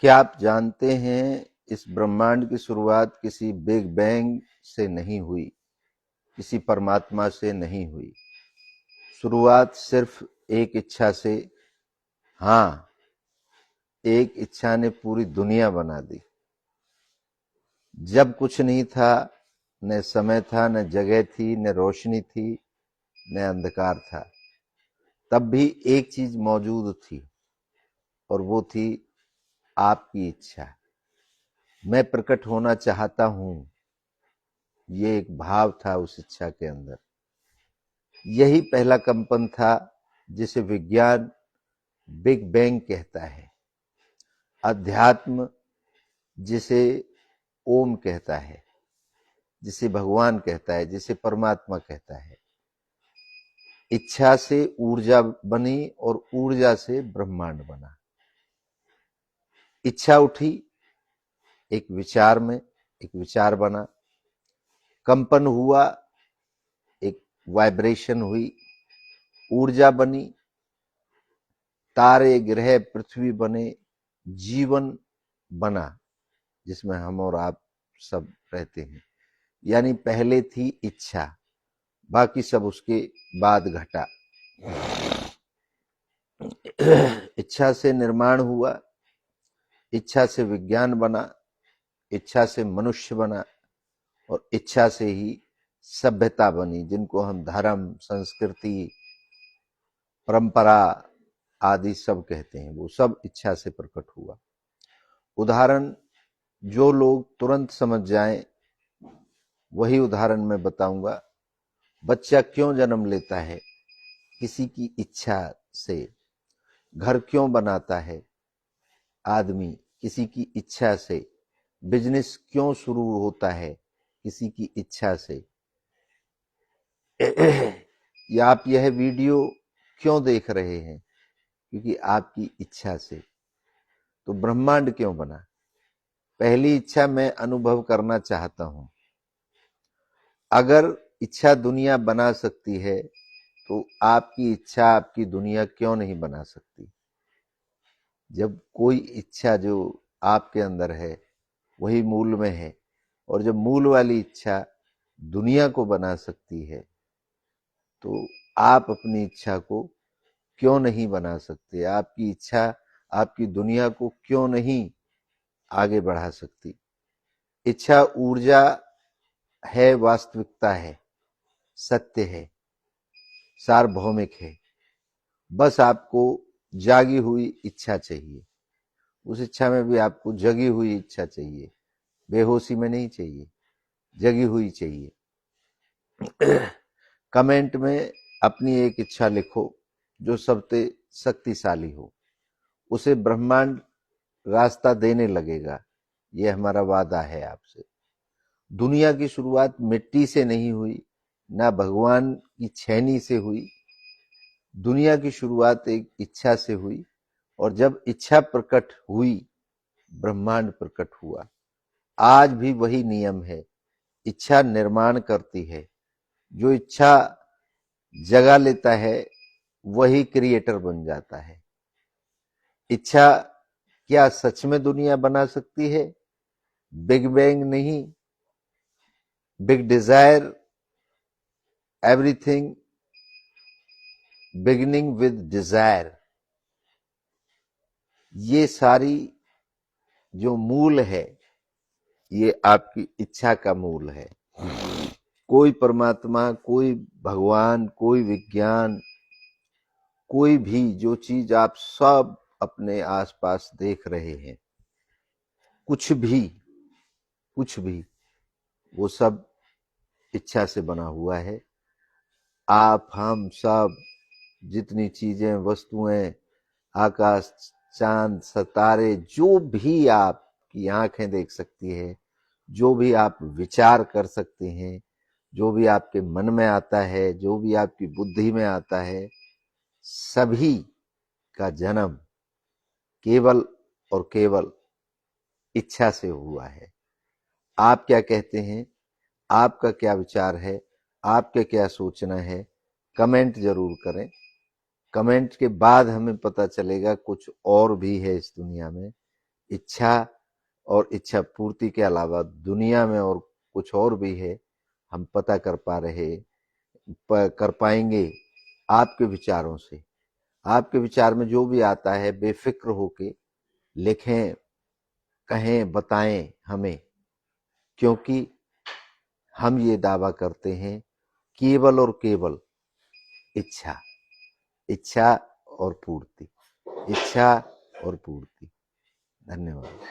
क्या आप जानते हैं इस ब्रह्मांड की शुरुआत किसी बिग बैंग से नहीं हुई, किसी परमात्मा से नहीं हुई। शुरुआत सिर्फ एक इच्छा से। हाँ, एक इच्छा ने पूरी दुनिया बना दी। जब कुछ नहीं था, न समय था, न जगह थी, न रोशनी थी, न अंधकार था, तब भी एक चीज मौजूद थी और वो थी आपकी इच्छा। मैं प्रकट होना चाहता हूं, ये एक भाव था उस इच्छा के अंदर। यही पहला कंपन था जिसे विज्ञान बिग बैंग कहता है, अध्यात्म जिसे ओम कहता है, जिसे भगवान कहता है, जिसे परमात्मा कहता है। इच्छा से ऊर्जा बनी और ऊर्जा से ब्रह्मांड बना। इच्छा उठी, एक विचार में एक विचार बना, कंपन हुआ, एक वाइब्रेशन हुई, ऊर्जा बनी, तारे ग्रह पृथ्वी बने, जीवन बना जिसमें हम और आप सब रहते हैं। यानी पहले थी इच्छा, बाकी सब उसके बाद घटा। इच्छा से निर्माण हुआ, इच्छा से विज्ञान बना, इच्छा से मनुष्य बना और इच्छा से ही सभ्यता बनी, जिनको हम धर्म, संस्कृति, परंपरा आदि सब कहते हैं। वो सब इच्छा से प्रकट हुआ। उदाहरण जो लोग तुरंत समझ जाएं वही उदाहरण मैं बताऊंगा। बच्चा क्यों जन्म लेता है? किसी की इच्छा से। घर क्यों बनाता है आदमी? किसी की इच्छा से। बिजनेस क्यों शुरू होता है? किसी की इच्छा से। या आप यह वीडियो क्यों देख रहे हैं? क्योंकि आपकी इच्छा से। तो ब्रह्मांड क्यों बना? पहली इच्छा, मैं अनुभव करना चाहता हूं। अगर इच्छा दुनिया बना सकती है तो आपकी इच्छा आपकी दुनिया क्यों नहीं बना सकती? जब कोई इच्छा जो आपके अंदर है वही मूल में है, और जब मूल वाली इच्छा दुनिया को बना सकती है तो आप अपनी इच्छा को क्यों नहीं बना सकते? आपकी इच्छा आपकी दुनिया को क्यों नहीं आगे बढ़ा सकती? इच्छा ऊर्जा है, वास्तविकता है, सत्य है, सार्वभौमिक है। बस आपको जागी हुई इच्छा चाहिए। उस इच्छा में भी आपको जगी हुई इच्छा चाहिए, बेहोशी में नहीं चाहिए, जगी हुई चाहिए। कमेंट में अपनी एक इच्छा लिखो जो सबसे शक्तिशाली हो, उसे ब्रह्मांड रास्ता देने लगेगा। यह हमारा वादा है आपसे। दुनिया की शुरुआत मिट्टी से नहीं हुई, ना भगवान की छेनी से हुई। दुनिया की शुरुआत एक इच्छा से हुई, और जब इच्छा प्रकट हुई ब्रह्मांड प्रकट हुआ। आज भी वही नियम है, इच्छा निर्माण करती है। जो इच्छा जगा लेता है वही क्रिएटर बन जाता है। इच्छा क्या सच में दुनिया बना सकती है? बिग बैंग नहीं, big desire, everything beginning with desire. ये सारी जो मूल है ये आपकी इच्छा का मूल है। कोई परमात्मा, कोई भगवान, कोई विज्ञान, कोई भी जो चीज आप सब अपने आसपास देख रहे हैं, कुछ भी वो सब इच्छा से बना हुआ है। आप, हम सब, जितनी चीजें, वस्तुएं, आकाश, चांद, सितारे, जो भी आपकी आंखें देख सकती है, जो भी आप विचार कर सकते हैं, जो भी आपके मन में आता है, जो भी आपकी बुद्धि में आता है, सभी का जन्म केवल और केवल इच्छा से हुआ है। आप क्या कहते हैं? आपका क्या विचार है? आपका क्या सोचना है? कमेंट जरूर करें। कमेंट के बाद हमें पता चलेगा कुछ और भी है इस दुनिया में इच्छा और इच्छा पूर्ति के अलावा दुनिया में और कुछ और भी है, हम पता कर पाएंगे आपके विचारों से। आपके विचार में जो भी आता है बेफिक्र होके लिखें, कहें, बताएं हमें, क्योंकि हम ये दावा करते हैं केवल और केवल इच्छा, इच्छा और पूर्ति, इच्छा और पूर्ति। धन्यवाद।